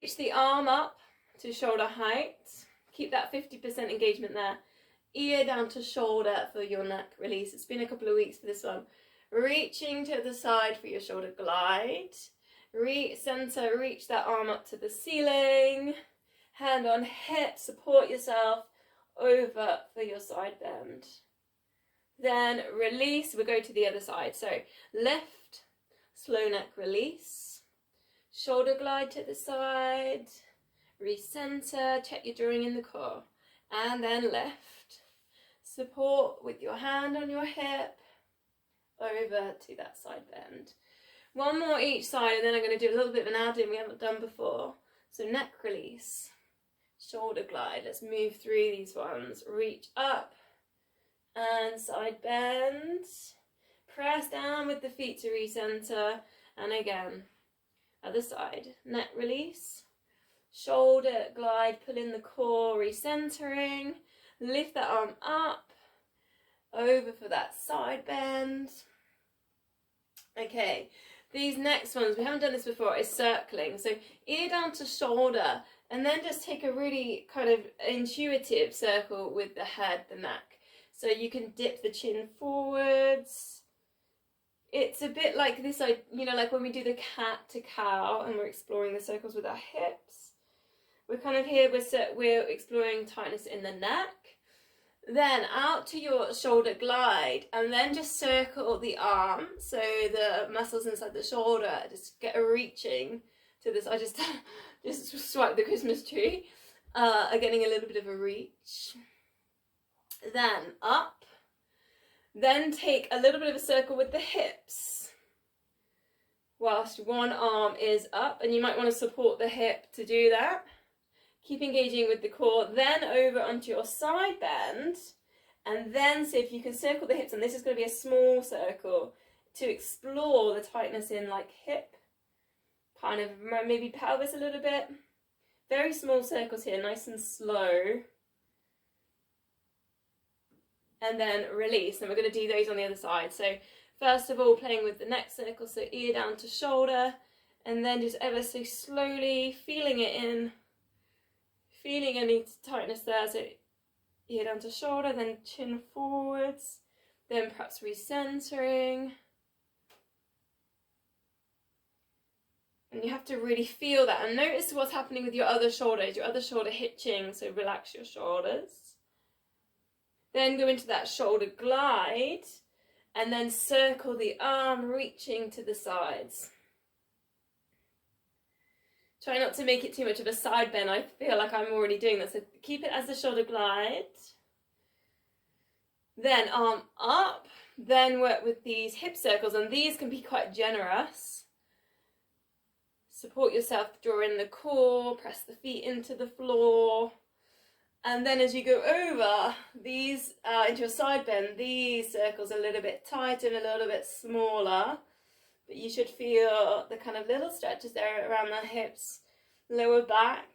reach the arm up to shoulder height. Keep that 50% engagement there. Ear down to shoulder for your neck release. It's been a couple of weeks for this one. Reaching to the side for your shoulder glide. Center, reach that arm up to the ceiling. Hand on hip, support yourself over for your side bend. Then release, we'll go to the other side. So lift, slow neck release. Shoulder glide to the side. Recenter, check you're drawing in the core. And then lift. Support with your hand on your hip over to that side bend. One more each side, and then I'm going to do a little bit of an add-in we haven't done before. So neck release, shoulder glide. Let's move through these ones. Reach up and side bend. Press down with the feet to recenter. And again, other side. Neck release, shoulder glide, pull in the core, recentering. Lift that arm up, over for that side bend. Okay, these next ones, we haven't done this before, is circling. So ear down to shoulder, and then just take a really kind of intuitive circle with the head, the neck. So you can dip the chin forwards. It's a bit like this, you know, like when we do the cat to cow and we're exploring the circles with our hips. We're kind of here, we're exploring tightness in the neck. Then out to your shoulder glide, and then just circle the arm, so the muscles inside the shoulder just get a reaching to this. I just swipe the Christmas tree, getting a little bit of a reach. Then up, then take a little bit of a circle with the hips, whilst one arm is up, and you might want to support the hip to do that. Keep engaging with the core, then over onto your side bend, and then see if you can circle the hips, and this is going to be a small circle to explore the tightness in like hip, kind of maybe pelvis a little bit. Very small circles here, nice and slow. And then release, and we're going to do those on the other side. So first of all, playing with the neck circle, so ear down to shoulder, and then just ever so slowly feeling it in. Feeling any tightness there, so ear down to shoulder, then chin forwards, then perhaps recentering. And you have to really feel that, and notice what's happening with your other shoulder hitching, so relax your shoulders. Then go into that shoulder glide, and then circle the arm, reaching to the sides. Try not to make it too much of a side bend. I feel like I'm already doing that. So keep it as the shoulder glide. Then arm up. Then work with these hip circles. And these can be quite generous. Support yourself, draw in the core. Press the feet into the floor. And then as you go over these into your side bend, these circles are a little bit tighter and a little bit smaller. But you should feel the kind of little stretches there around the hips, lower back,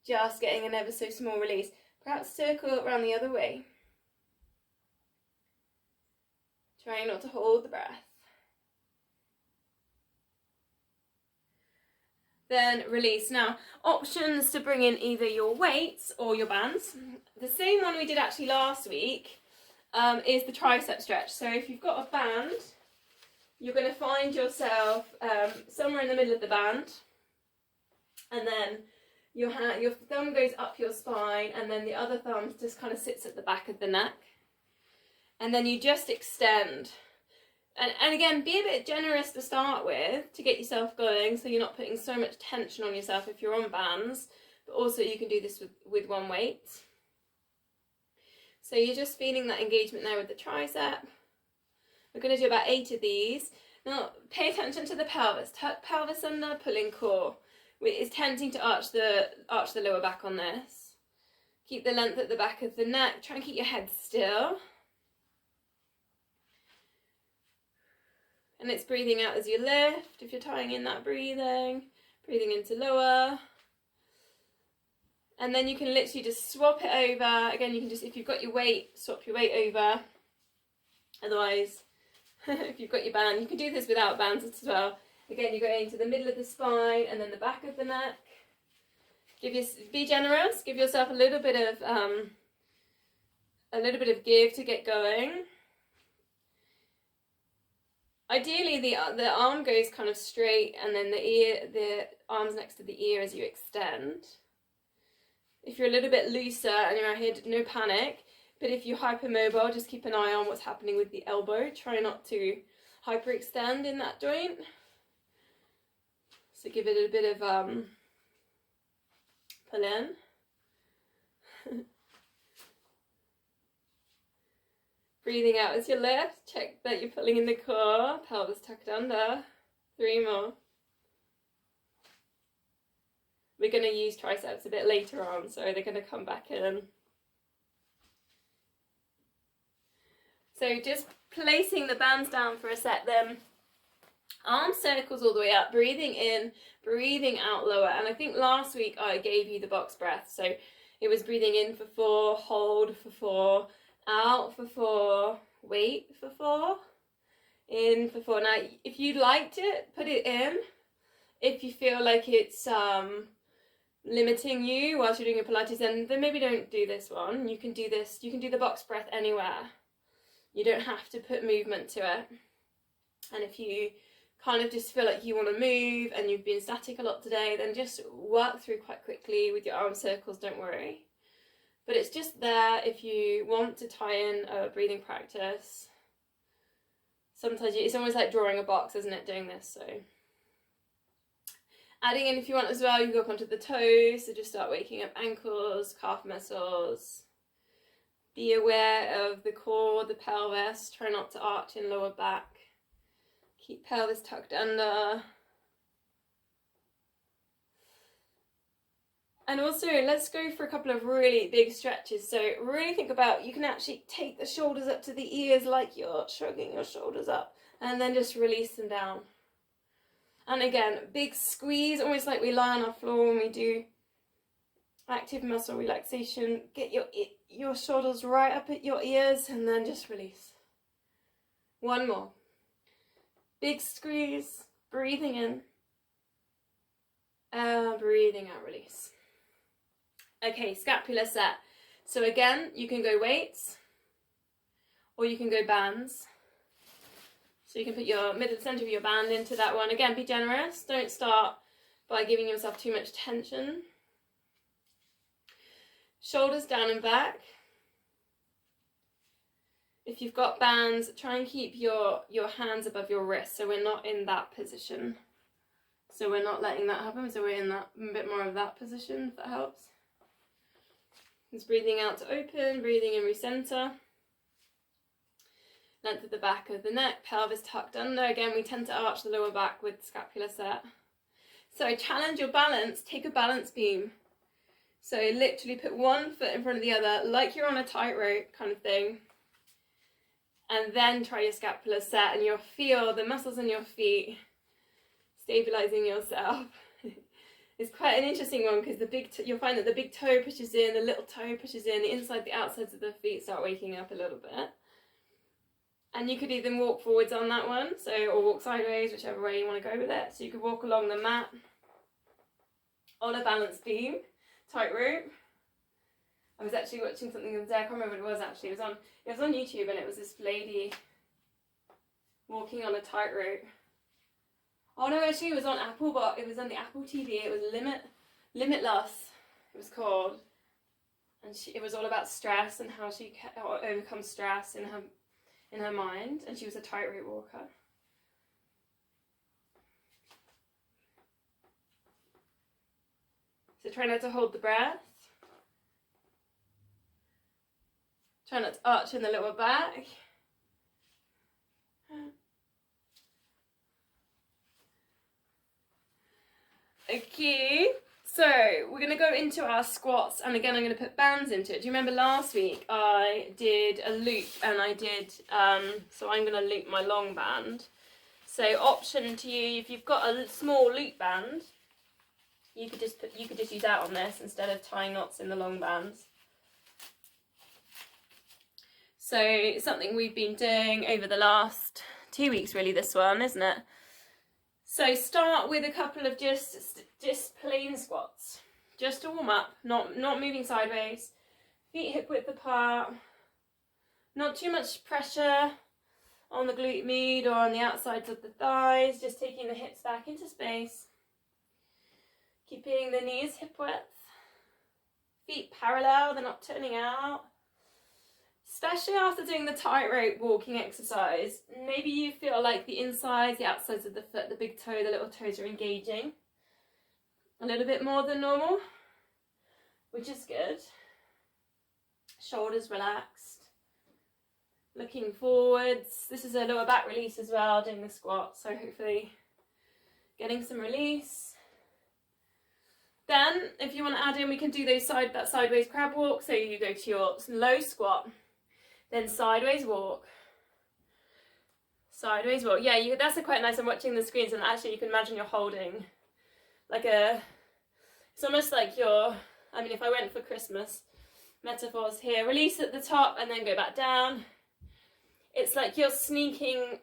just getting an ever so small release. Perhaps circle around the other way. Trying not to hold the breath. Then release. Now, options to bring in either your weights or your bands. The same one we did actually last week is the tricep stretch. So if you've got a band, you're going to find yourself somewhere in the middle of the band, and then your thumb goes up your spine, and then the other thumb just kind of sits at the back of the neck, and then you just extend. And again, be a bit generous to start with to get yourself going, so you're not putting so much tension on yourself if you're on bands, but also you can do this with one weight. So you're just feeling that engagement there with the tricep. We're going to do about 8 of these. Now, pay attention to the pelvis. Tuck pelvis under, pulling core. It's tempting to arch the lower back on this. Keep the length at the back of the neck. Try and keep your head still. And it's breathing out as you lift. If you're tying in that breathing into lower. And then you can literally just swap it over. Again, you can just, if you've got your weight, swap your weight over. Otherwise, if you've got your band, you can do this without bands as well. Again, you're going to the middle of the spine and then the back of the neck. Be generous. Give yourself a little bit of give to get going. Ideally, the arm goes kind of straight, and then the arms next to the ear as you extend. If you're a little bit looser and you're out here, no panic. But if you're hypermobile, just keep an eye on what's happening with the elbow. Try not to hyperextend in that joint. So give it a bit of pull in. Breathing out as you lift. Check that you're pulling in the core. Pelvis tucked under. 3 more. We're going to use triceps a bit later on, so they're going to come back in. So just placing the bands down for a sec then. Arm circles all the way up, breathing in, breathing out lower. And I think last week I gave you the box breath. So it was breathing in for 4, hold for 4, out for 4, wait for 4, in for 4. Now, if you liked it, put it in. If you feel like it's limiting you whilst you're doing your Pilates, then maybe don't do this one. You can do this, you can do the box breath anywhere. You don't have to put movement to it. And if you kind of just feel like you want to move and you've been static a lot today, then just work through quite quickly with your arm circles, don't worry. But it's just there if you want to tie in a breathing practice. Sometimes it's almost like drawing a box, isn't it, doing this? So adding in if you want as well, you go up onto the toes, so just start waking up ankles, calf muscles. Be aware of the core, the pelvis. Try not to arch in lower back. Keep pelvis tucked under. And also, let's go for a couple of really big stretches. So really think about, you can actually take the shoulders up to the ears like you're shrugging your shoulders up. And then just release them down. And again, big squeeze, almost like we lie on our floor when we do active muscle relaxation. Get your shoulders right up at your ears and then just release. 1 more. Big squeeze, breathing in, breathing out, release. Okay, scapular set. So again, you can go weights or you can go bands. So you can put your center of your band into that one. Again, be generous. Don't start by giving yourself too much tension. Shoulders down and back. If you've got bands, try and keep your hands above your wrists, so we're not in that position. So we're not letting that happen, so we're in that a bit more of that position, if that helps. Just breathing out to open, breathing in, recenter. Length of the back of the neck, pelvis tucked under. Again, we tend to arch the lower back with scapular set. So challenge your balance, take a balance beam. So literally put one foot in front of the other, like you're on a tightrope kind of thing. And then try your scapular set, and you'll feel the muscles in your feet stabilizing yourself. It's quite an interesting one because you'll find that the big toe pushes in, the little toe pushes in, the inside, the outsides of the feet start waking up a little bit. And you could either walk forwards on that one, or walk sideways, whichever way you want to go with it. So you could walk along the mat on a balance beam, tightrope. I was actually watching something the other day, I can't remember what it was actually. It was on YouTube, and it was this lady walking on a tightrope. Oh no, actually it was on Apple, but it was on the Apple TV. It was Limitless, it was called. And it was all about stress and how she overcomes stress in her mind, and she was a tightrope walker. So try not to hold the breath. Try not to arch in the lower back. Okay, so we're going to go into our squats, and again I'm going to put bands into it. Do you remember last week I did a loop, and I did, so I'm going to loop my long band. So option to you, if you've got a small loop band, you could just use that on this instead of tying knots in the long bands. So it's something we've been doing over the last 2 weeks, really, this one, isn't it? So start with a couple of just plain squats. just to warm up, not moving sideways. Feet hip width apart. Not too much pressure on the glute med or on the outsides of the thighs, just taking the hips back into space. Keeping the knees hip width. Feet parallel, they're not turning out. Especially after doing the tightrope walking exercise, maybe you feel like the insides, the outsides of the foot, the big toe, the little toes are engaging a little bit more than normal, which is good. Shoulders relaxed. Looking forwards. This is a lower back release as well, doing the squat, so hopefully getting some release. Then, if you want to add in, we can do that sideways crab walk. So you go to your low squat, then sideways walk. Sideways walk. Yeah, that's quite nice. I'm watching the screens, and actually you can imagine you're holding like it's almost like if I went for Christmas metaphors here, release at the top and then go back down. It's like you're sneaking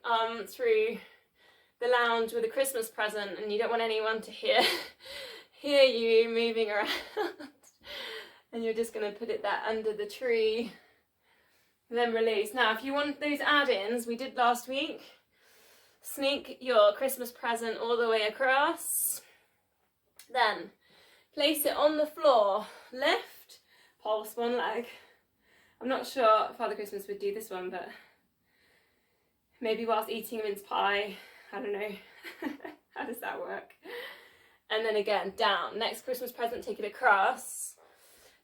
through the lounge with a Christmas present, and you don't want anyone to hear you moving around. And you're just going to put it there under the tree, and then release. Now, if you want those add-ins we did last week, sneak your Christmas present all the way across. Then place it on the floor. Lift, pulse one leg. I'm not sure Father Christmas would do this one, but maybe whilst eating a mince pie. I don't know. How does that work? And then again, down. Next Christmas present, take it across.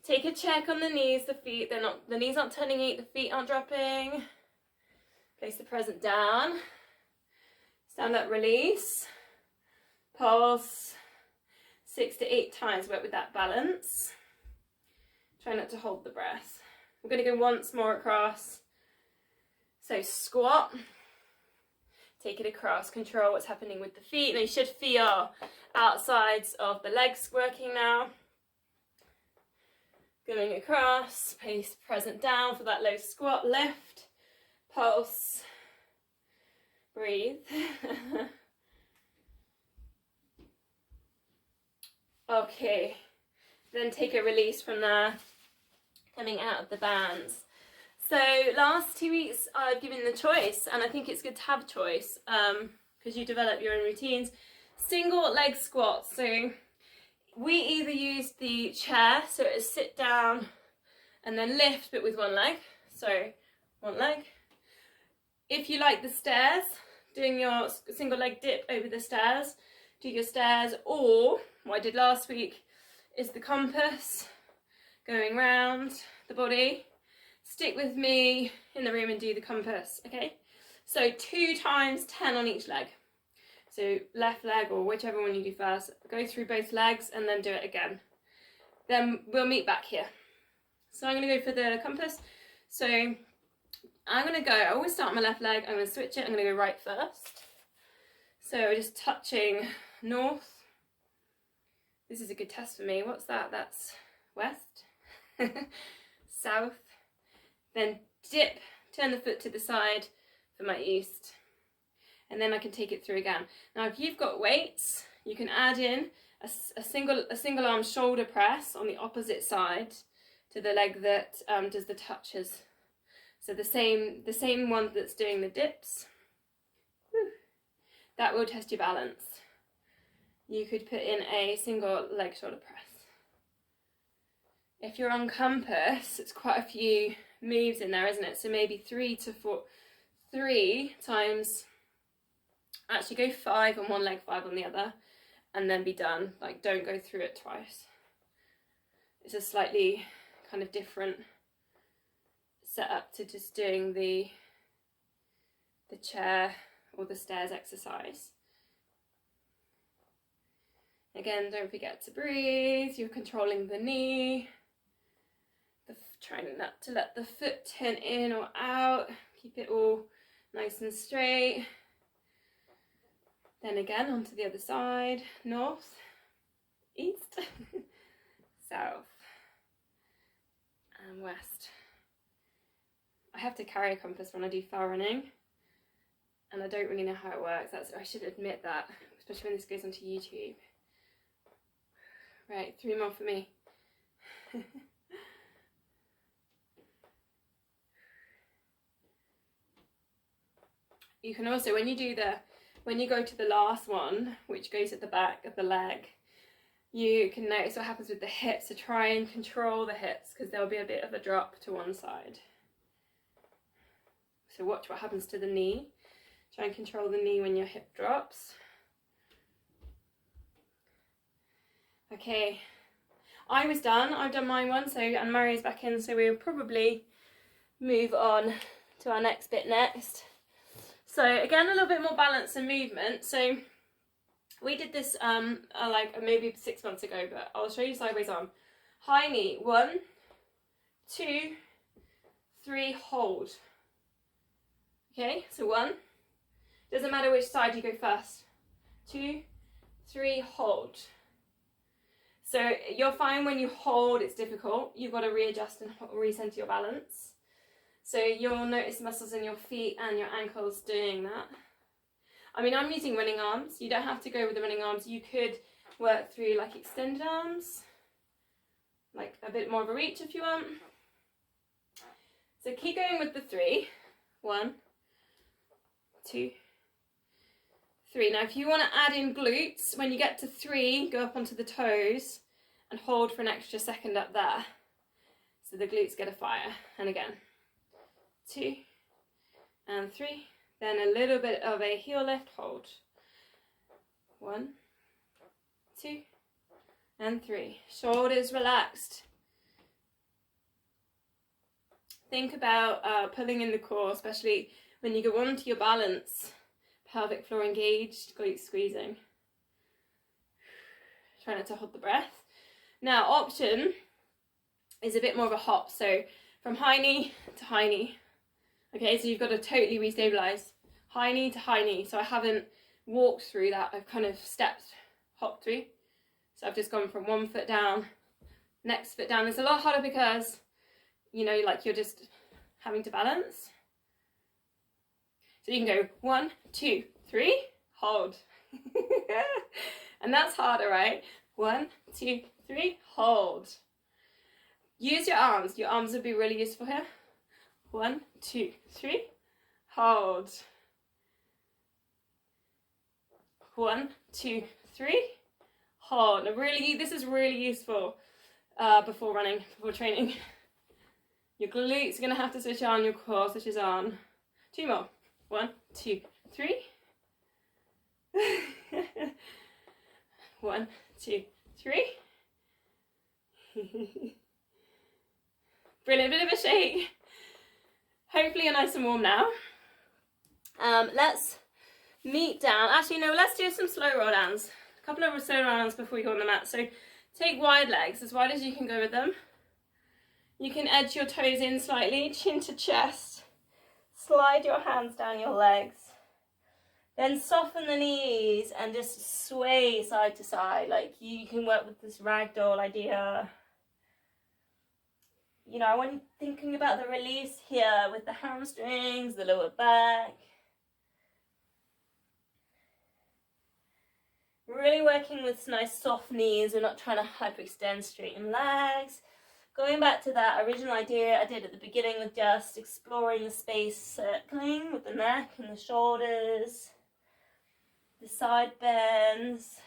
Take a check on the knees, the feet. The knees aren't turning out, the feet aren't dropping. Place the present down. Stand up, release. Pulse. 6 to 8 times, work with that balance. Try not to hold the breath. We're going to go once more across. So squat. Take it across, control what's happening with the feet. Now you should feel outsides of the legs working now. Going across, place present down for that low squat, lift, pulse, breathe. Okay, then take a release from there, coming out of the bands. So last 2 weeks I've given the choice, and I think it's good to have choice because you develop your own routines. Single leg squats. So we either use the chair, so it's sit down and then lift, but with one leg. So one leg. If you like the stairs, doing your single leg dip over the stairs, do your stairs, or what I did last week is the compass, going round the body. Stick with me in the room and do the compass, okay? So 2 times 10 on each leg. So left leg, or whichever one you do first, go through both legs and then do it again. Then we'll meet back here. So I'm going to go for the compass. So I'm going to go, I always start on my left leg, I'm going to switch it, I'm going to go right first. So we're just touching north. This is a good test for me. What's that? That's west. South. Then dip, turn the foot to the side for my east. And then I can take it through again. Now if you've got weights, you can add in a single arm shoulder press on the opposite side to the leg that does the touches. So the same one that's doing the dips. Whew. That will test your balance. You could put in a single leg shoulder press. If you're on compass, it's quite a few moves in there, isn't it? So maybe 3 times, actually go 5 on one leg, 5 on the other, and then be done. Like, don't go through it twice. It's a slightly kind of different setup to just doing the chair or the stairs exercise. Again, don't forget to breathe. You're controlling the knee. Trying not to let the foot turn in or out. Keep it all nice and straight. Then again, onto the other side. North, east, south, and west. I have to carry a compass when I do fell running, and I don't really know how it works. I should admit that, especially when this goes onto YouTube. Right, 3 more for me. You can also, when you go to the last one, which goes at the back of the leg, you can notice what happens with the hips. So try and control the hips, because there'll be a bit of a drop to one side. So watch what happens to the knee. Try and control the knee when your hip drops. Okay, I was done. I've done mine once, so Anne-Marie's back in, so we'll probably move on to our next bit next. So again, a little bit more balance and movement. So we did this like maybe 6 months ago, but I'll show you sideways arm. High knee, 1, 2, 3, hold. Okay, so 1, doesn't matter which side you go first. 2, 3, hold. So you'll find when you hold it's difficult. You've got to readjust and recenter your balance. So you'll notice muscles in your feet and your ankles doing that. I mean, I'm using running arms. You don't have to go with the running arms. You could work through like extended arms, like a bit more of a reach if you want. So keep going with the 3. 1, 2, 3. Now if you want to add in glutes, when you get to 3, go up onto the toes and hold for an extra second up there. So the glutes get a fire. And again, 2 and 3. Then a little bit of a heel lift, hold. 1, 2 and 3. Shoulders relaxed. Think about pulling in the core, especially when you go onto your balance. Pelvic floor engaged, glutes squeezing. Try not to hold the breath. Now, option is a bit more of a hop. So from high knee to high knee. Okay, so you've got to totally restabilize. High knee to high knee. So I haven't walked through that. I've kind of hopped through. So I've just gone from one foot down, next foot down. It's a lot harder because, you know, like you're just having to balance. So you can go 1, 2, 3, hold. And that's harder, right? 1, 2, 3, hold. Use your arms. Your arms would be really useful here. 1, 2, 3, hold. 1, 2, 3, hold. Now this is really useful before running, before training. Your glutes are going to have to switch on, your core switches on. 2 more. 1, 2, 3. 1, 2, 3. Brilliant, bit of a shake. Hopefully you're nice and warm now. Let's meet down. Actually, no, let's do some slow roll downs. A couple of slow roll downs before we go on the mat. So take wide legs, as wide as you can go with them. You can edge your toes in slightly, chin to chest. Slide your hands down your legs. Then soften the knees and just sway side to side. Like you can work with this ragdoll idea. You know, when thinking about the release here with the hamstrings, the lower back. Really working with nice soft knees. We're not trying to hyperextend, straighten legs. Going back to that original idea I did at the beginning with just exploring the space, circling with the neck and the shoulders, the side bends.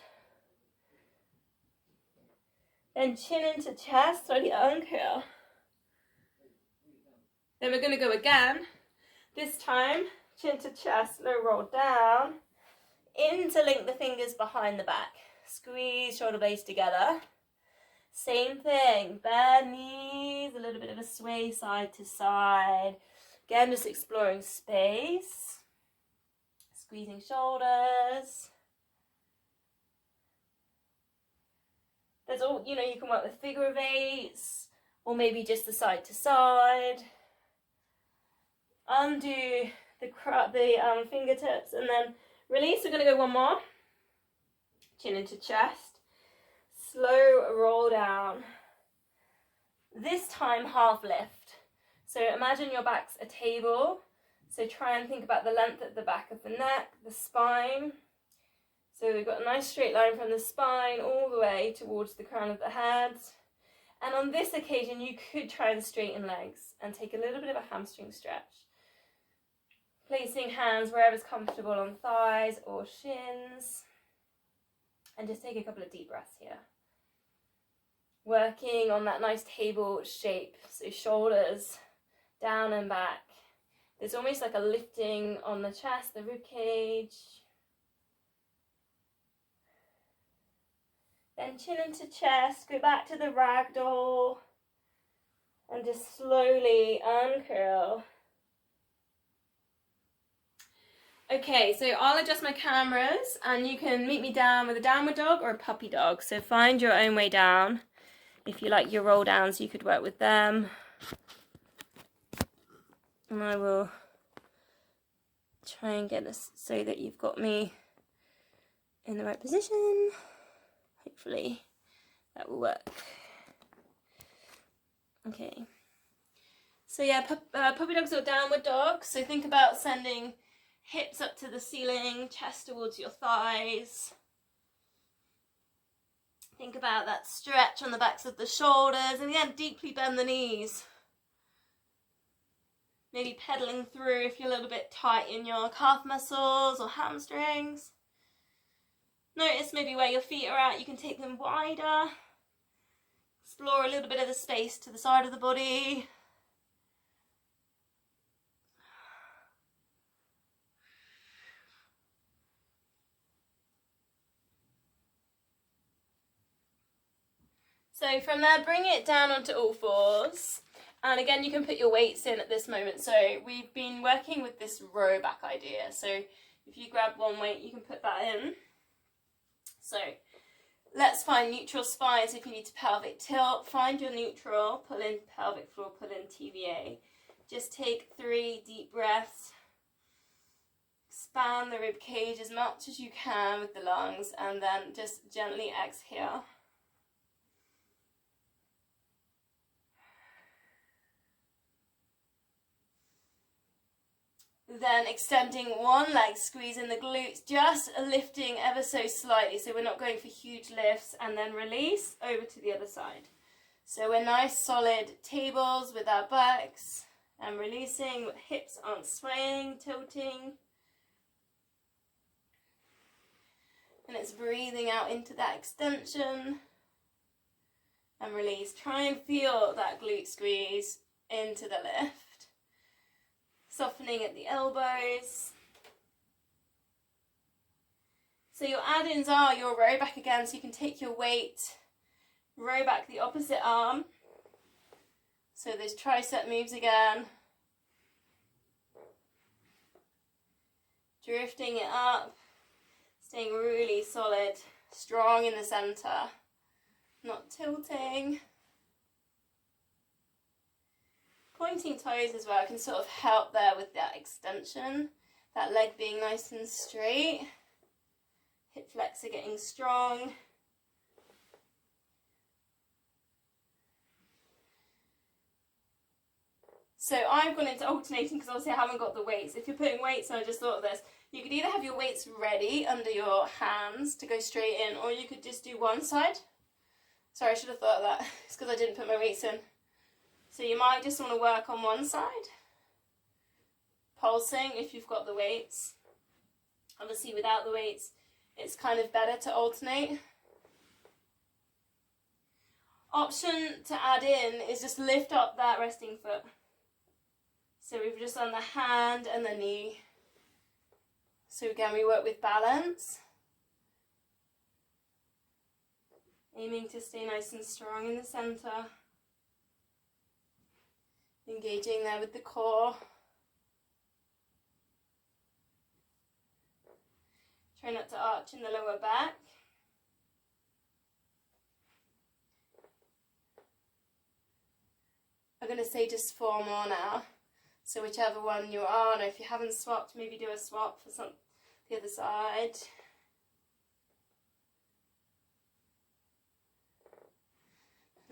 Then chin into chest, slightly uncurl. Then we're going to go again. This time, chin to chest, low roll down. Interlink the fingers behind the back. Squeeze shoulder blades together. Same thing, bend knees, a little bit of a sway side to side. Again, just exploring space. Squeezing shoulders. There's all, you know, you can work with figure of eights, or maybe just the side to side. Undo the fingertips and then release. We're going to go one more. Chin into chest. Slow roll down. This time half lift. So imagine your back's a table. So try and think about the length at the back of the neck, the spine. So we've got a nice straight line from the spine all the way towards the crown of the head. And on this occasion, you could try and straighten legs and take a little bit of a hamstring stretch. Placing hands wherever's comfortable on thighs or shins. And just take a couple of deep breaths here. Working on that nice table shape. So shoulders down and back. There's almost like a lifting on the chest, the rib cage. Then chin into chest, go back to the ragdoll. And just slowly uncurl. Okay, so I'll adjust my cameras and you can meet me down with a downward dog or a puppy dog. So find your own way down. If you like your roll downs, you could work with them. And I will try and get this so that you've got me in the right position. Hopefully that will work. Okay. So yeah, puppy dogs or downward dogs. So think about sending hips up to the ceiling, chest towards your thighs. Think about that stretch on the backs of the shoulders, and again, deeply bend the knees. Maybe pedaling through if you're a little bit tight in your calf muscles or hamstrings. Notice maybe where your feet are at, you can take them wider. Explore a little bit of the space to the side of the body. So from there, bring it down onto all fours. And again, you can put your weights in at this moment. So we've been working with this row back idea. So if you grab one weight, you can put that in. So let's find neutral spines. If you need to pelvic tilt, find your neutral, pull in pelvic floor, pull in TVA. Just take 3 deep breaths. Expand the rib cage as much as you can with the lungs, and then just gently exhale. Then extending one leg, squeezing the glutes, just lifting ever so slightly, so we're not going for huge lifts, and then release over to the other side. So we're nice solid tables with our backs, and releasing, hips aren't swaying, tilting. And it's breathing out into that extension, and release. Try and feel that glute squeeze into the lift. Softening at the elbows. So your add-ins are your row back again, so you can take your weight, row back the opposite arm. So those tricep moves again. Drifting it up, staying really solid, strong in the center, not tilting. Pointing toes as well can sort of help there with that extension. That leg being nice and straight. Hip flexor getting strong. So I've gone into alternating because obviously I haven't got the weights. If you're putting weights, I just thought of this. You could either have your weights ready under your hands to go straight in, or you could just do one side. Sorry, I should have thought of that. It's because I didn't put my weights in. So you might just want to work on one side, pulsing if you've got the weights. Obviously without the weights, it's kind of better to alternate. Option to add in is just lift up that resting foot. So we've just done the hand and the knee. So again, we work with balance. Aiming to stay nice and strong in the center. Engaging there with the core. Try not to arch in the lower back. I'm going to say just 4 more now. So whichever one you're on, or if you haven't swapped, maybe do a swap for the other side.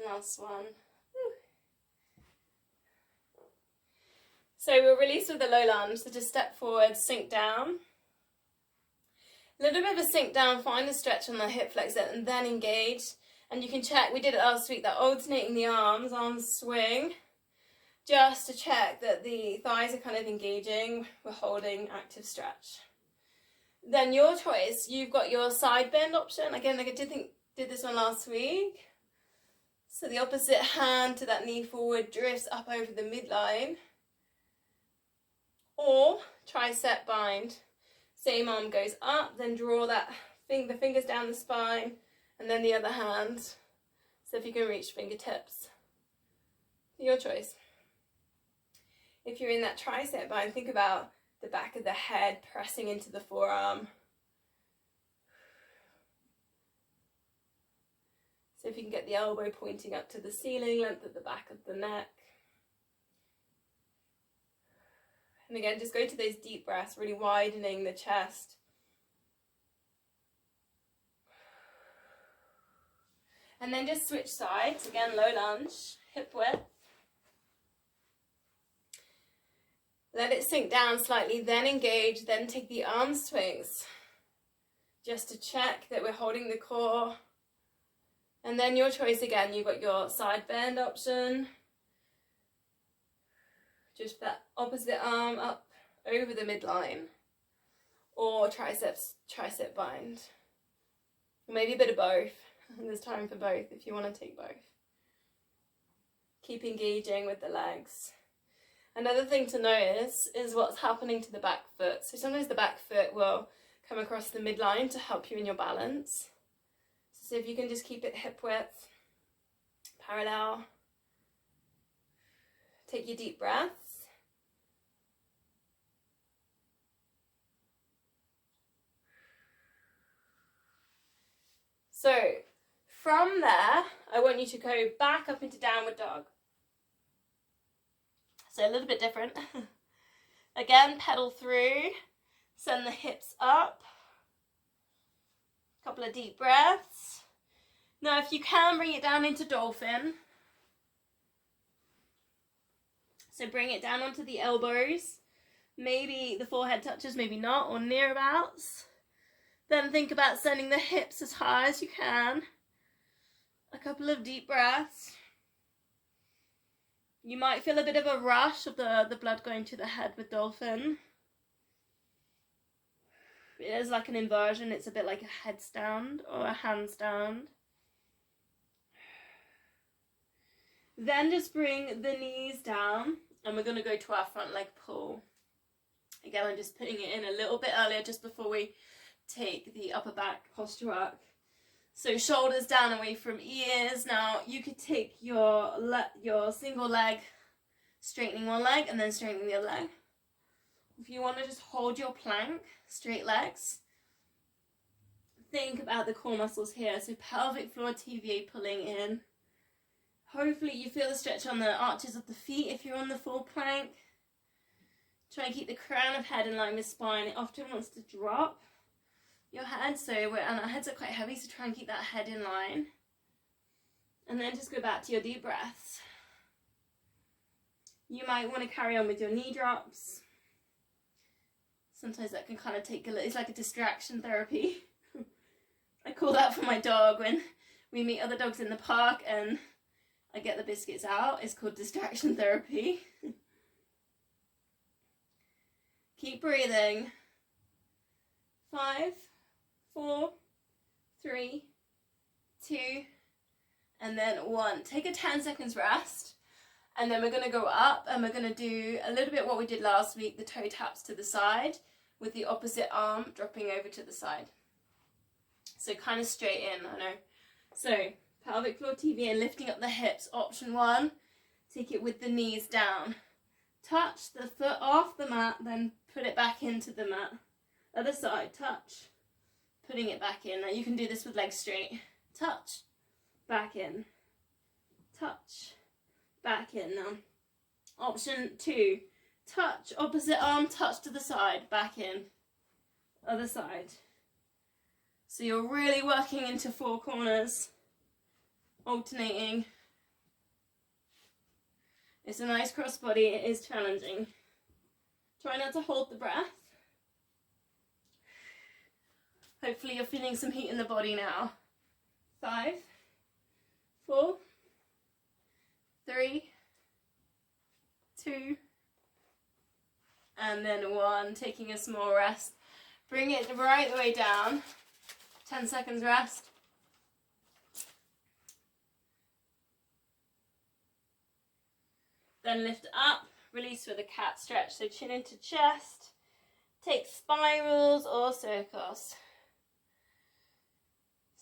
Last one. So we'll release with the low lunge, so just step forward, sink down. A little bit of a sink down, find a stretch on the hip flexor and then engage. And you can check, we did it last week, that alternating the arms swing, just to check that the thighs are kind of engaging. We're holding active stretch. Then your choice, you've got your side bend option. Again, like I did this one last week. So the opposite hand to that knee forward drifts up over the midline. Or tricep bind. Same arm goes up, then draw the fingers down the spine, and then the other hand. So if you can reach fingertips. Your choice. If you're in that tricep bind, think about the back of the head pressing into the forearm. So if you can get the elbow pointing up to the ceiling, length at the back of the neck. And again, just go to those deep breaths, really widening the chest. And then just switch sides. Again, low lunge, hip width. Let it sink down slightly, then engage, then take the arm swings. Just to check that we're holding the core. And then your choice again, you've got your side bend option. Just that opposite arm up over the midline. Or tricep bind. Maybe a bit of both. There's time for both if you want to take both. Keep engaging with the legs. Another thing to notice is what's happening to the back foot. So sometimes the back foot will come across the midline to help you in your balance. So if you can just keep it hip width, parallel. Take your deep breaths. So from there, I want you to go back up into downward dog. So a little bit different. Again, pedal through, send the hips up. Couple of deep breaths. Now if you can, bring it down into dolphin. So bring it down onto the elbows. Maybe the forehead touches, maybe not, or nearabouts. Then think about sending the hips as high as you can. A couple of deep breaths. You might feel a bit of a rush of the blood going to the head with dolphin. It is like an inversion. It's a bit like a headstand or a handstand. Then just bring the knees down and we're going to go to our front leg pull. Again, I'm just putting it in a little bit earlier just before we take the upper back posture work. So shoulders down away from ears. Now you could take your single leg, straightening one leg and then straightening the other leg. If you want to just hold your plank, straight legs, think about the core muscles here. So pelvic floor TVA pulling in. Hopefully you feel the stretch on the arches of the feet if you're on the full plank. Try and keep the crown of head in line with spine. It often wants to drop your head, and our heads are quite heavy, so try and keep that head in line. And then just go back to your deep breaths. You might want to carry on with your knee drops. Sometimes that can kind of take it's like a distraction therapy. I call that for my dog when we meet other dogs in the park and I get the biscuits out. It's called distraction therapy. Keep breathing. 5, 4, 3, 2, and then 1. Take a 10 seconds rest. And then we're going to go up and we're going to do a little bit what we did last week, the toe taps to the side with the opposite arm dropping over to the side. So kind of straight in, I know. So pelvic floor TV and lifting up the hips. Option 1, take it with the knees down. Touch the foot off the mat, then put it back into the mat. Other side, touch, putting it back in. Now you can do this with legs straight. Touch, back in, touch, back in. Now, option 2, touch, opposite arm, touch to the side, back in, other side. So you're really working into 4 corners, alternating. It's a nice crossbody, it is challenging. Try not to hold the breath. Hopefully you're feeling some heat in the body now. 5, 4, 3, 2, and then 1. Taking a small rest. Bring it right the way down. 10 seconds rest. Then lift up, release with a cat stretch. So chin into chest. Take spirals or circles.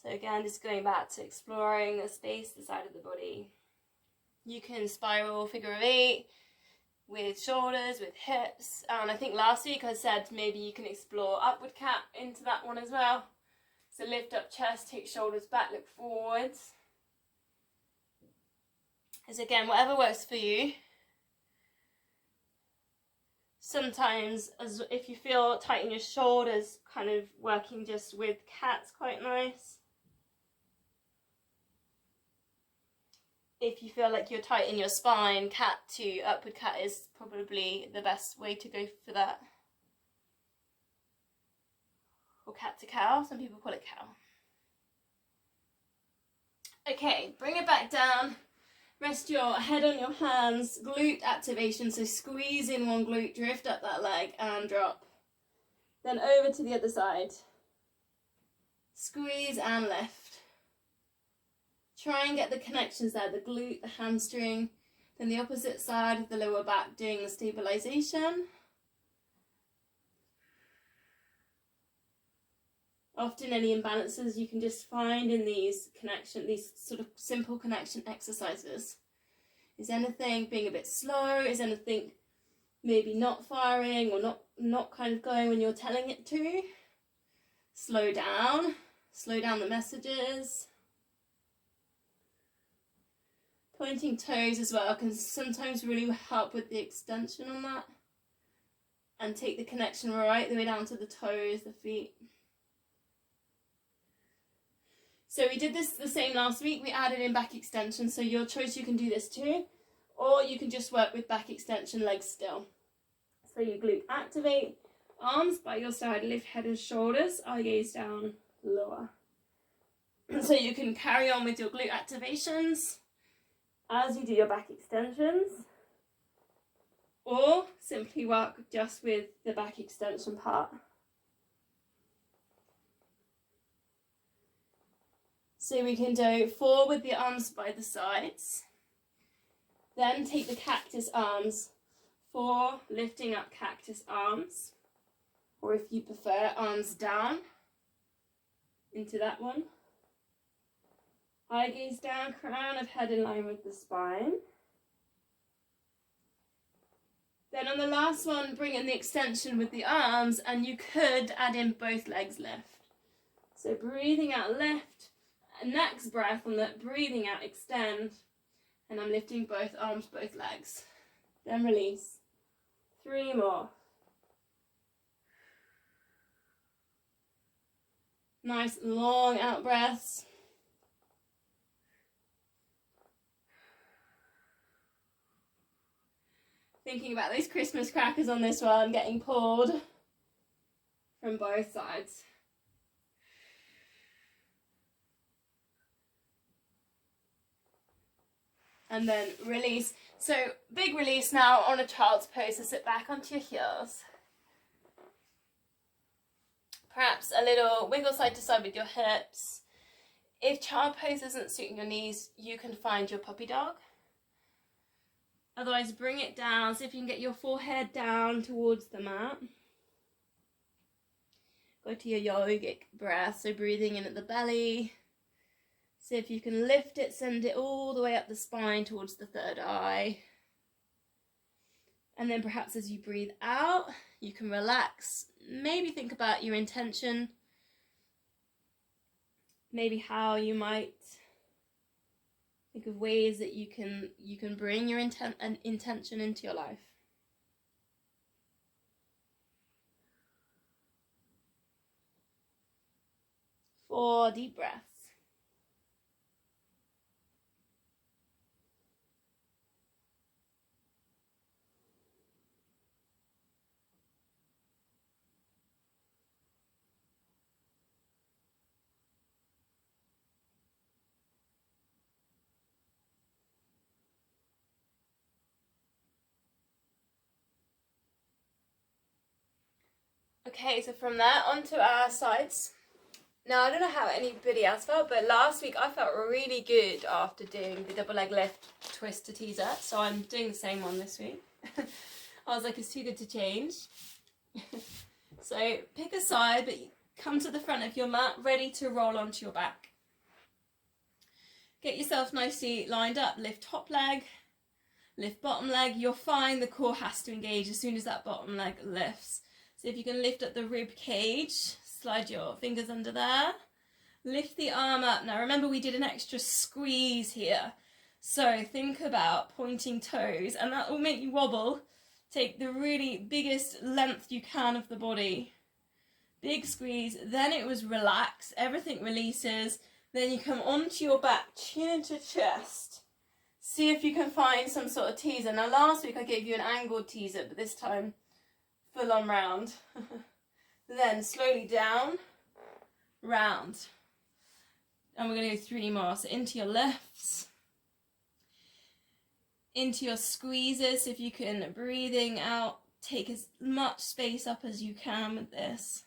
So again, just going back to exploring the space, the side of the body. You can spiral figure of 8 with shoulders, with hips. And I think last week I said maybe you can explore upward cat into that one as well. So lift up chest, take shoulders back, look forwards. So again, whatever works for you. Sometimes, if you feel tight in your shoulders, kind of working just with cat's quite nice. If you feel like you're tight in your spine, cat to upward cat is probably the best way to go for that. Or cat to cow, some people call it cow. Okay, bring it back down. Rest your head on your hands, glute activation, so squeeze in one glute, drift up that leg and drop. Then over to the other side. Squeeze and lift. Try and get the connections there, the glute, the hamstring, then the opposite side of the lower back doing the stabilization. Often any imbalances you can just find in these sort of simple connection exercises. Is anything being a bit slow? Is anything maybe not firing or not kind of going when you're telling it to? Slow down the messages. Pointing toes as well can sometimes really help with the extension on that. And take the connection right the way down to the toes, the feet. So we did this the same last week. We added in back extension. So your choice, you can do this too. Or you can just work with back extension, legs still. So you glute activate, arms by your side, lift head and shoulders, eye gaze down, lower. So you can carry on with your glute activations as you do your back extensions. Or simply work just with the back extension part. So we can do 4 with the arms by the sides. Then take the cactus arms. 4, lifting up cactus arms. Or if you prefer, arms down into that one. Eye gaze down, crown of head in line with the spine. Then on the last one, bring in the extension with the arms, and you could add in both legs lift. So breathing out, lift. Next breath on that, breathing out, extend, and I'm lifting both arms, both legs. Then release. 3 more. Nice long out breaths. Thinking about those Christmas crackers on this one, getting pulled from both sides. And then release. So big release now on a child's pose. So sit back onto your heels. Perhaps a little wiggle side to side with your hips. If child pose isn't suiting your knees, you can find your puppy dog. Otherwise, bring it down. See if you can get your forehead down towards the mat. Go to your yogic breath. So breathing in at the belly. See if you can lift it, send it all the way up the spine towards the third eye. And then perhaps as you breathe out, you can relax. Maybe think about your intention. Maybe how you might think of ways that you can bring your intention into your life. 4 deep breaths. Okay, so from there onto our sides. Now, I don't know how anybody else felt, but last week I felt really good after doing the double leg lift twist to teaser, so I'm doing the same one this week. I was like, it's too good to change. So pick a side, but come to the front of your mat, ready to roll onto your back. Get yourself nicely lined up, lift top leg, lift bottom leg. You're fine, the core has to engage as soon as that bottom leg lifts. So if you can lift up the rib cage, slide your fingers under there, lift the arm up. Now remember, we did an extra squeeze here. So think about pointing toes, and that will make you wobble. Take the really biggest length you can of the body. Big squeeze, then it was relax, everything releases. Then you come onto your back, chin into chest. See if you can find some sort of teaser. Now last week I gave you an angled teaser, but this time full on round. Then slowly down, round. And we're going to do 3 more. So into your lifts, into your squeezes. If you can, breathing out, take as much space up as you can with this.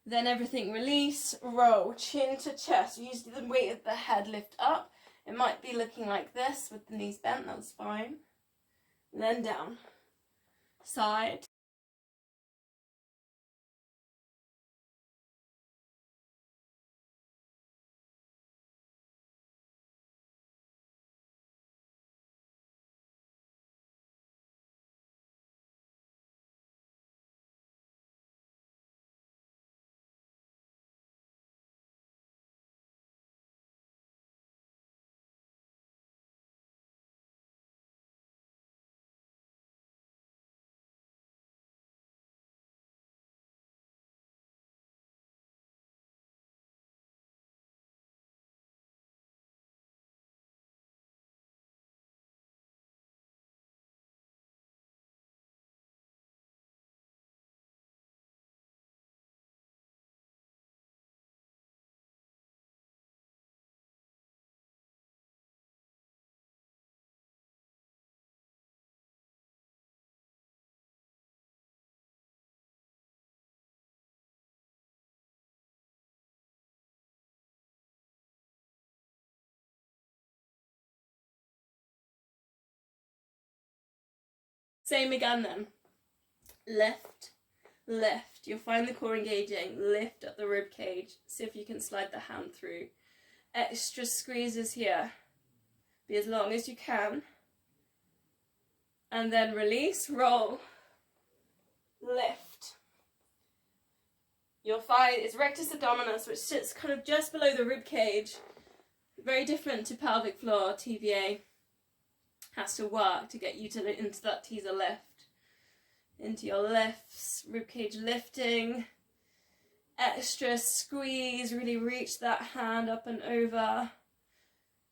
Then everything release, roll, chin to chest. Use the weight of the head, lift up. It might be looking like this with the knees bent, that's fine. Then down, side. Same again then. Lift, lift. You'll find the core engaging. Lift up the rib cage. See if you can slide the hand through. Extra squeezes here. Be as long as you can. And then release, roll, lift. You'll find it's rectus abdominis, which sits kind of just below the rib cage. Very different to pelvic floor. TVA has to work to get you into that teaser lift. Into your lifts, ribcage lifting, extra squeeze, really reach that hand up and over.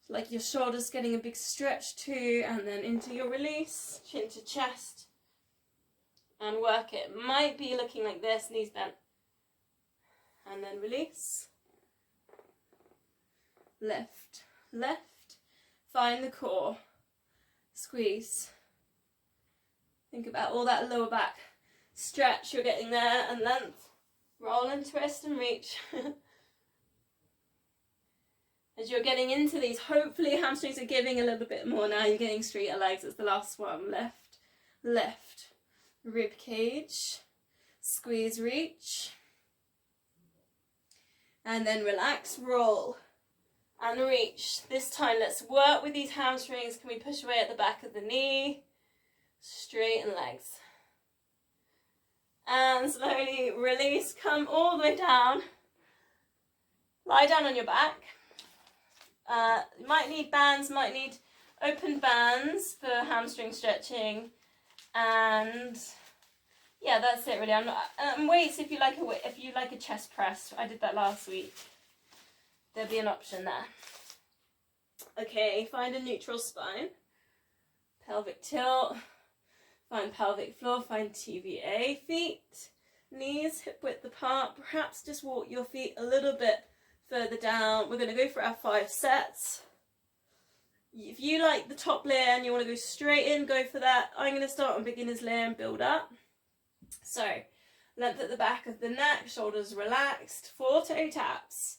Like your shoulders getting a big stretch too, and then into your release, chin to chest, and work it. Might be looking like this, knees bent. And then release, lift, lift, find the core. Squeeze. Think about all that lower back stretch you're getting there, and length. Roll and twist and reach. As you're getting into these, hopefully hamstrings are giving a little bit more now. You're getting straighter legs. It's the last one. Lift, lift. Rib cage. Squeeze, reach. And then relax, roll. And reach. This time, let's work with these hamstrings. Can we push away at the back of the knee? Straighten legs. And slowly release. Come all the way down. Lie down on your back. You might need bands, might need open bands for hamstring stretching. And yeah, that's it really. Weights if you like a chest press. I did that last week. There'll be an option there. Okay, find a neutral spine. Pelvic tilt. Find pelvic floor. Find TVA. Feet, knees, hip width apart. Perhaps just walk your feet a little bit further down. We're going to go for our 5 sets. If you like the top layer and you want to go straight in, go for that. I'm going to start on beginner's layer and build up. So, Length at the back of the neck, shoulders relaxed. 4 toe taps.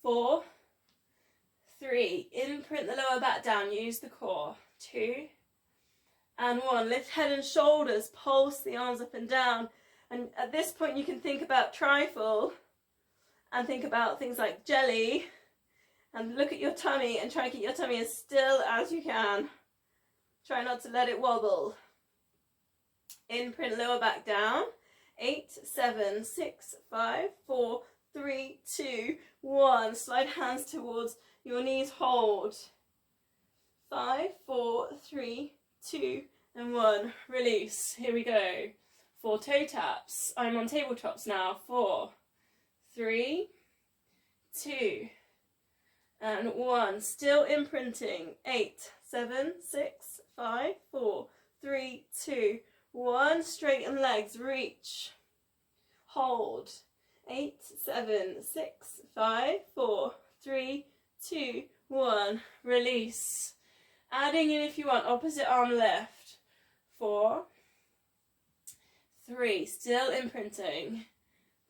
4, 3, imprint the lower back down, use the core. 2, and 1. Lift head and shoulders, pulse the arms up and down. And at this point you can think about trifle and think about things like jelly, and look at your tummy and try and keep your tummy as still as you can. Try not to let it wobble. Imprint lower back down. 8, 7, 6, 5, 4, 3, 2, 1. Slide hands towards your knees, hold. 5, 4, 3, 2, and 1. Release. Here we go. 4 toe taps. I'm on tabletops now. 4, 3, 2, and 1. Still imprinting. 8, 7, 6, 5, 4, 3, 2, 1. Straighten legs. Reach. Hold. 8, 7, 6, 5, 4, 3, 2, 1. Release. Adding in, if you want, opposite arm lift. 4, 3. Still imprinting.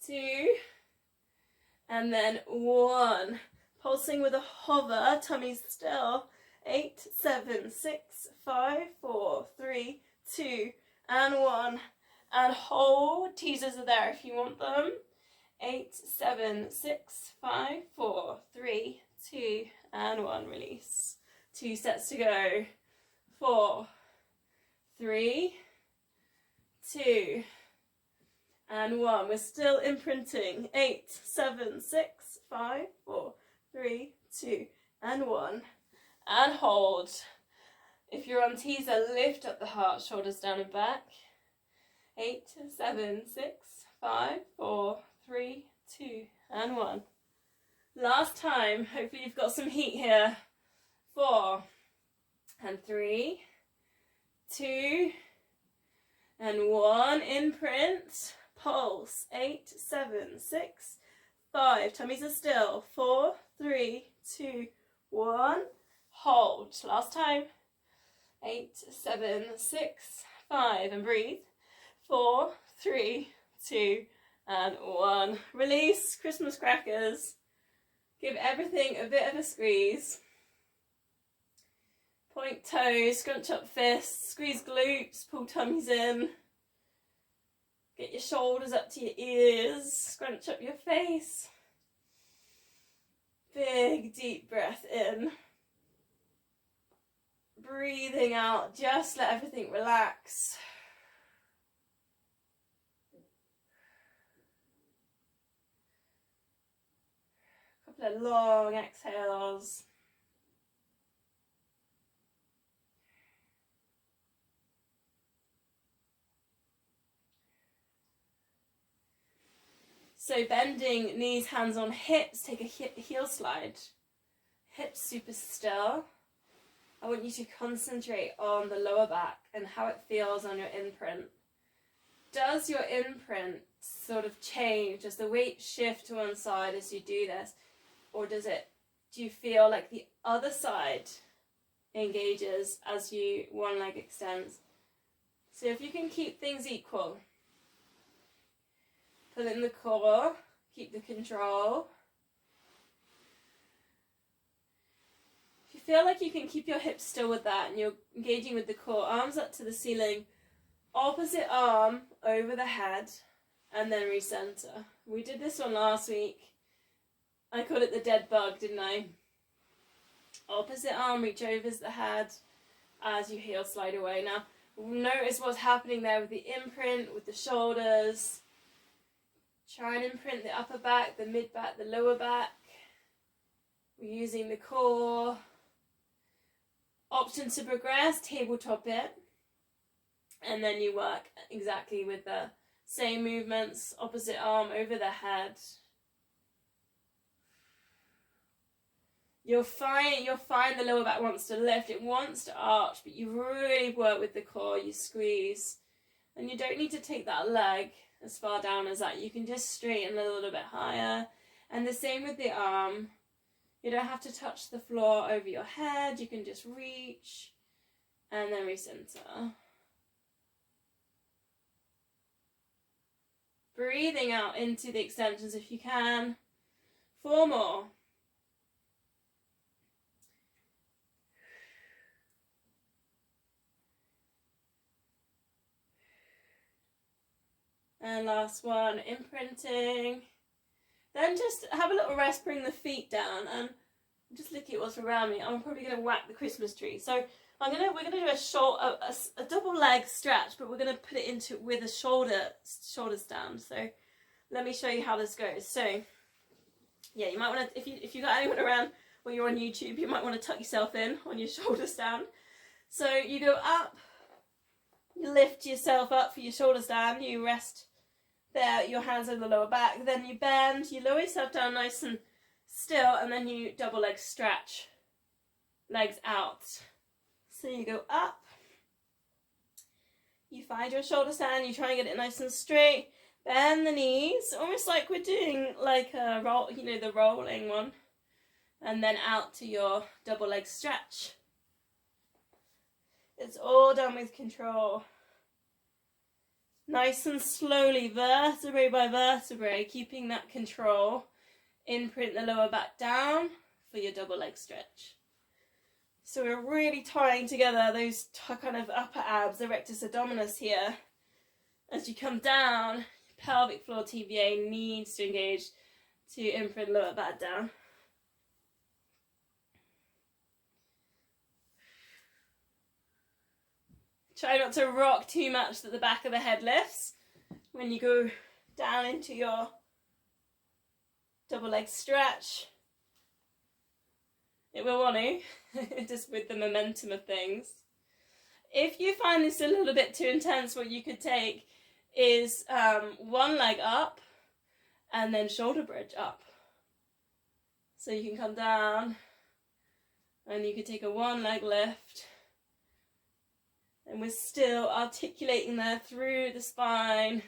2, and then 1. Pulsing with a hover, tummy still. 8, 7, 6, 5, 4, 3, 2, and 1. And hold. Teasers are there if you want them. 8, 7, 6, 5, 4, 3, 2, and 1. Release. 2 sets to go. 4, 3, 2, and 1. We're still imprinting. 8, 7, 6, 5, 4, 3, 2, and 1. And hold. If you're on teaser, lift up the heart, shoulders down and back. 8, 7, 6, 5, 4, 3, 2, and 1. Last time. Hopefully you've got some heat here. 4, and 3, 2, and 1. Imprint. Pulse. 8, 7, 6, 5. Tummies are still. 4, 3, 2, 1. Hold. Last time. 8, 7, 6, 5. And breathe. 4, 3, 2, and 1. Release. Christmas crackers. Give everything a bit of a squeeze. Point toes, scrunch up fists, squeeze glutes, pull tummies in. Get your shoulders up to your ears, scrunch up your face. Big deep breath in. Breathing out, just let everything relax. A couple of long exhales. So bending knees, hands on hips, take a heel slide. Hips super still. I want you to concentrate on the lower back and how it feels on your imprint. Does your imprint sort of change? Does the weight shift to one side as you do this? Or do you feel like the other side engages as one leg extends? So if you can keep things equal. Pull in the core, keep the control. If you feel like you can keep your hips still with that and you're engaging with the core, arms up to the ceiling, opposite arm over the head, and then recenter. We did this one last week. I called it the dead bug, didn't I? Opposite arm, reach over the head as you heel slide away. Now, notice what's happening there with the imprint, with the shoulders. Try and imprint the upper back, the mid back, the lower back. We're using the core. Option to progress, tabletop it. And then you work exactly with the same movements, opposite arm over the head. You'll find the lower back wants to lift, it wants to arch, but you really work with the core, you squeeze. And you don't need to take that leg as far down as that. You can just straighten a little bit higher. And the same with the arm. You don't have to touch the floor over your head. You can just reach and then recenter. Breathing out into the extensions if you can. 4 more. And last one, imprinting. Then just have a little rest, bring the feet down, and just look at what's around me. I'm probably going to whack the Christmas tree. So we're gonna do a double leg stretch, but we're gonna put it into with a shoulder stand. So let me show you how this goes. So yeah, you might want to, if you got anyone around or you're on YouTube, you might want to tuck yourself in on your shoulder stand. So you go up, you lift yourself up for your shoulder stand, you rest there, your hands on the lower back, then you bend, you lower yourself down nice and still, and then you double leg stretch, legs out. So you go up, you find your shoulder stand, you try and get it nice and straight, bend the knees, almost like we're doing like a roll, you know, the rolling one, and then out to your double leg stretch. It's all done with control. Nice and slowly, vertebrae by vertebrae, keeping that control. Imprint the lower back down for your double leg stretch. So we're really tying together those kind of upper abs, the rectus abdominis here. As you come down, pelvic floor TVA needs to engage to imprint lower back down. Try not to rock too much that the back of the head lifts when you go down into your double leg stretch. It will want to, just with the momentum of things. If you find this a little bit too intense, what you could take is one leg up and then shoulder bridge up. So you can come down and you could take a one leg lift. And we're still articulating there through the spine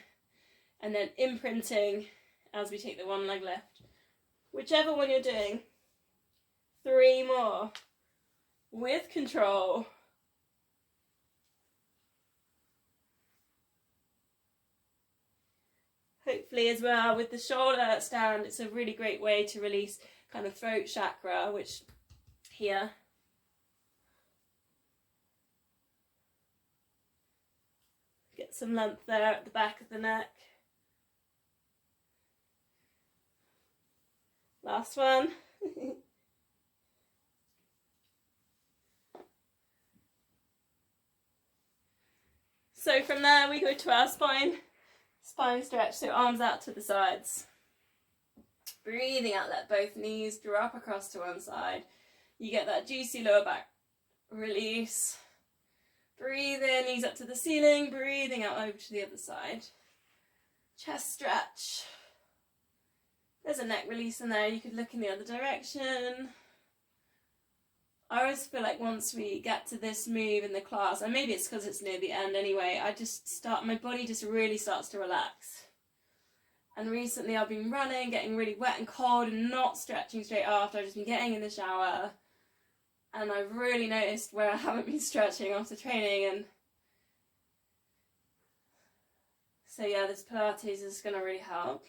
and then imprinting as we take the one leg lift. Whichever one you're doing. 3 more. With control. Hopefully as well with the shoulder stand, it's a really great way to release kind of throat chakra, which here. Get some length there at the back of the neck. Last one. So from there we go to our spine stretch, so arms out to the sides. Breathing out, let both knees drop across to one side. You get that juicy lower back release. Breathe in, knees up to the ceiling, breathing out over to the other side. Chest stretch. There's a neck release in there, you could look in the other direction. I always feel like once we get to this move in the class, and maybe it's because it's near the end anyway, my body just really starts to relax. And recently I've been running, getting really wet and cold and not stretching straight after. I've just been getting in the shower. And I've really noticed where I haven't been stretching after training, and so yeah, this Pilates is going to really help.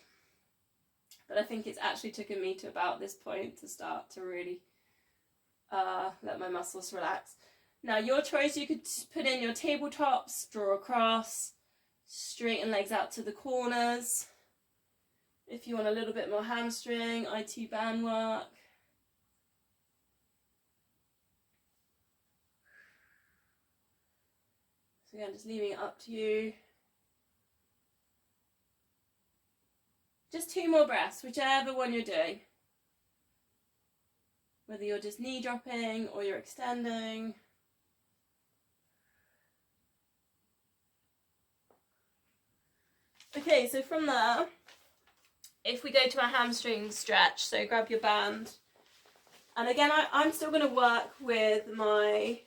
But I think it's actually taken me to about this point to start to really let my muscles relax. Now your choice, you could put in your tabletops, draw across, straighten legs out to the corners. If you want a little bit more hamstring, IT band work. So again, just leaving it up to you. Just 2 more breaths, whichever one you're doing. Whether you're just knee dropping or you're extending. Okay, so from there, if we go to our hamstring stretch, so grab your band. And again, I'm still going to work with my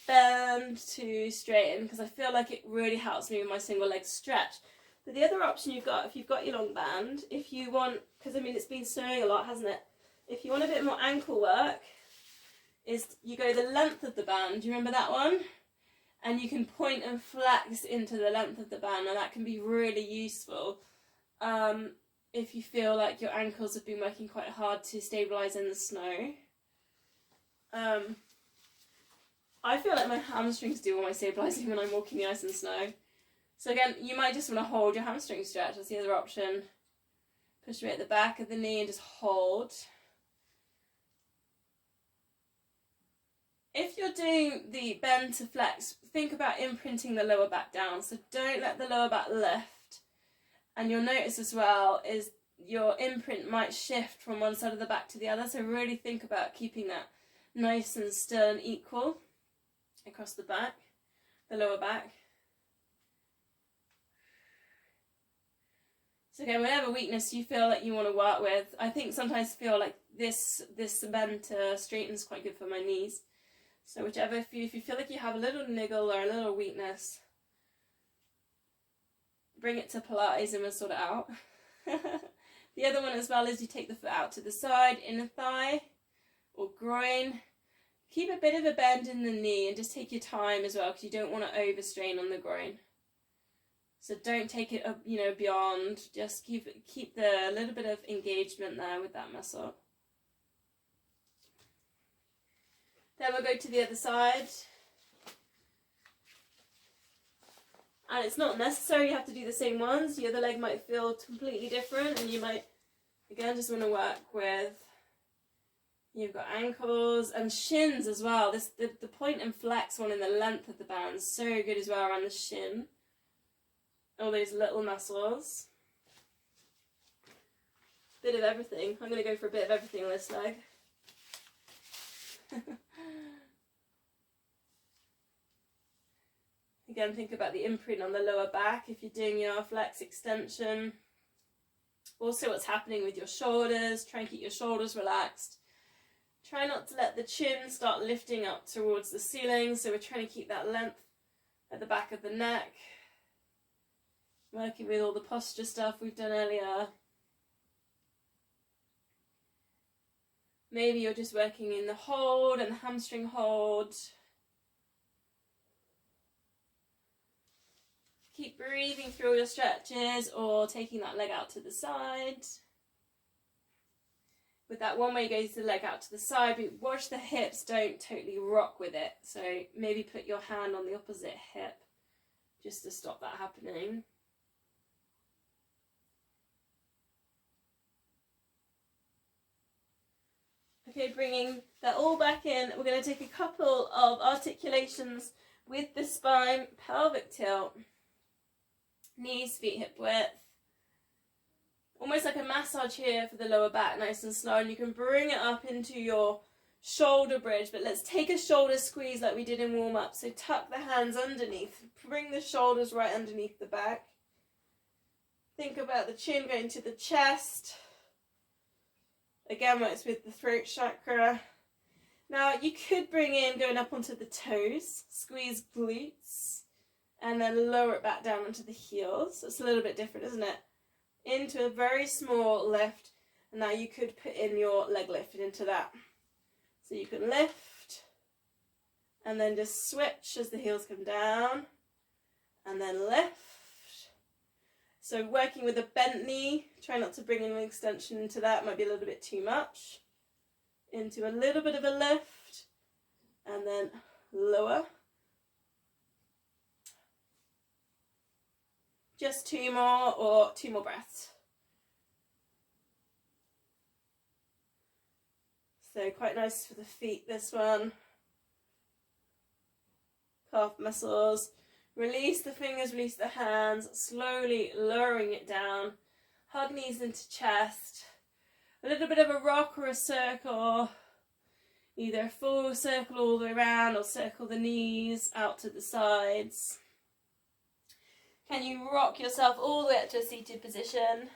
bend to straighten because I feel like it really helps me with my single leg stretch. But the other option you've got, if you've got your long band, if you want, because I mean it's been snowing a lot, hasn't it? If you want a bit more ankle work, is you go the length of the band, do you remember that one? and you can point and flex into the length of the band, and that can be really useful if you feel like your ankles have been working quite hard to stabilise in the snow. I feel like my hamstrings do all my stabilising when I'm walking the ice and snow. So again, you might just want to hold your hamstring stretch. That's the other option. Push away at the back of the knee and just hold. If you're doing the bend to flex, think about imprinting the lower back down. So don't let the lower back lift. And you'll notice as well is your imprint might shift from one side of the back to the other. So really think about keeping that nice and still and equal across the back, the lower back. So again, whatever weakness you feel like you want to work with, I think sometimes feel like this bend to straighten is quite good for my knees. So whichever, if you feel like you have a little niggle or a little weakness, bring it to Pilates and we'll sort it out. The other one as well is you take the foot out to the side, inner thigh or groin. Keep a bit of a bend in the knee and just take your time as well, because you don't want to overstrain on the groin. So don't take it up, beyond. Just keep the little bit of engagement there with that muscle. Then we'll go to the other side. And it's not necessary you have to do the same ones. The other leg might feel completely different, and you might, again, just want to work with, you've got ankles and shins as well. The point and flex one in the length of the band is so good as well around the shin. All those little muscles. Bit of everything. I'm going to go for a bit of everything on this leg. Again, think about the imprint on the lower back if you're doing your flex extension. Also what's happening with your shoulders. Try and keep your shoulders relaxed. Try not to let the chin start lifting up towards the ceiling. So we're trying to keep that length at the back of the neck. Working with all the posture stuff we've done earlier. Maybe you're just working in the hold and the hamstring hold. Keep breathing through your stretches or taking that leg out to the side. With that one way you go the leg out to the side, but watch the hips don't totally rock with it. So maybe put your hand on the opposite hip just to stop that happening. Okay, bringing that all back in, we're going to take a couple of articulations with the spine, pelvic tilt, knees, feet, hip width. Almost like a massage here for the lower back, nice and slow. And you can bring it up into your shoulder bridge, but let's take a shoulder squeeze like we did in warm-up. So tuck the hands underneath, bring the shoulders right underneath the back. Think about the chin going to the chest. Again, works with the throat chakra. Now, you could bring in going up onto the toes, squeeze glutes, and then lower it back down onto the heels. It's a little bit different, isn't it? Into a very small lift, and now you could put in your leg lift into that. So you can lift, and then just switch as the heels come down, and then lift. So working with a bent knee, try not to bring in an extension into that, might be a little bit too much. Into a little bit of a lift, and then lower. Just two more, or two more breaths. So quite nice for the feet, this one. Calf muscles. Release the fingers, release the hands, slowly lowering it down. Hug knees into chest. A little bit of a rock or a circle. Either a full circle all the way around or circle the knees out to the sides. Can you rock yourself all the way up to a seated position?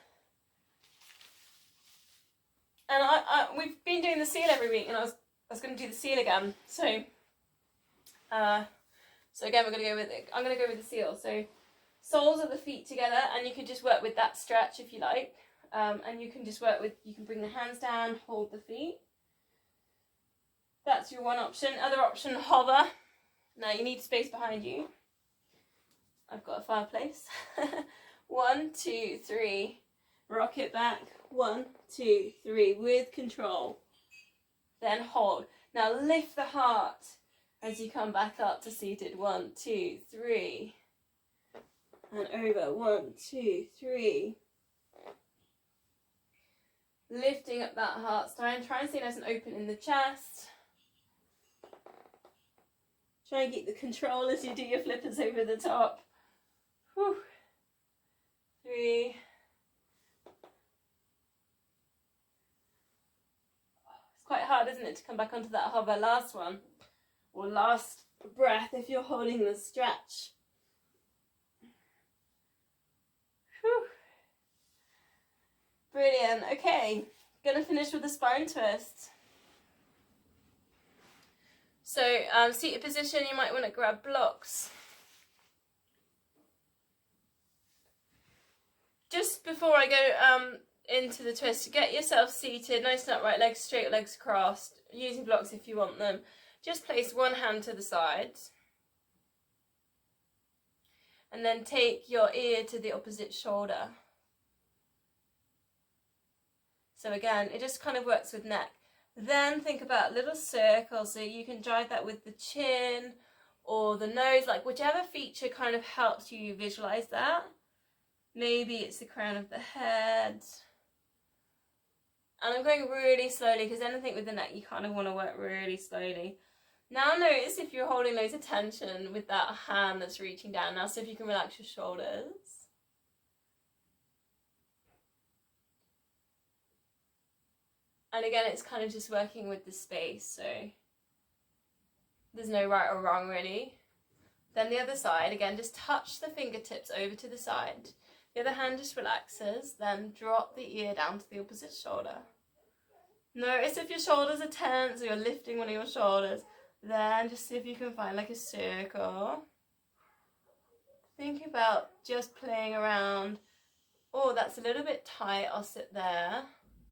And we've been doing the seal every week, and I was going to do the seal again. So again, I'm going to go with the seal. So soles of the feet together, and you can just work with that stretch if you like. And you can just work with, you can bring the hands down, hold the feet. That's your one option. Other option, hover. Now you need space behind you. I've got a fireplace. 1, 2, 3. Rock it back. 1, 2, 3. With control. Then hold. Now lift the heart as you come back up to seated. 1, 2, 3. And over. 1, 2, 3. Lifting up that heart spine. Try and stay nice and open in the chest. Try and keep the control as you do your flippers over the top. Whew. 3. It's quite hard, isn't it, to come back onto that hover. Last one. Or last breath if you're holding the stretch. Whew. Brilliant. Okay, gonna finish with a spine twist. So seated position, you might want to grab blocks. Just before I go into the twist, get yourself seated, nice and upright, legs straight, legs crossed, using blocks if you want them. Just place one hand to the side. And then take your ear to the opposite shoulder. So again, it just kind of works with neck. Then think about little circles, so you can drive that with the chin or the nose, like whichever feature kind of helps you visualize that. Maybe it's the crown of the head. And I'm going really slowly because anything with the neck, you kind of want to work really slowly. Now notice if you're holding loads of tension with that hand that's reaching down. Now see if you can relax your shoulders. And again, it's kind of just working with the space, so there's no right or wrong really. Then the other side, again, just touch the fingertips over to the side. The other hand just relaxes, then drop the ear down to the opposite shoulder. Notice if your shoulders are tense or you're lifting one of your shoulders. Then just see if you can find like a circle. Think about just playing around. Oh, that's a little bit tight, I'll sit there.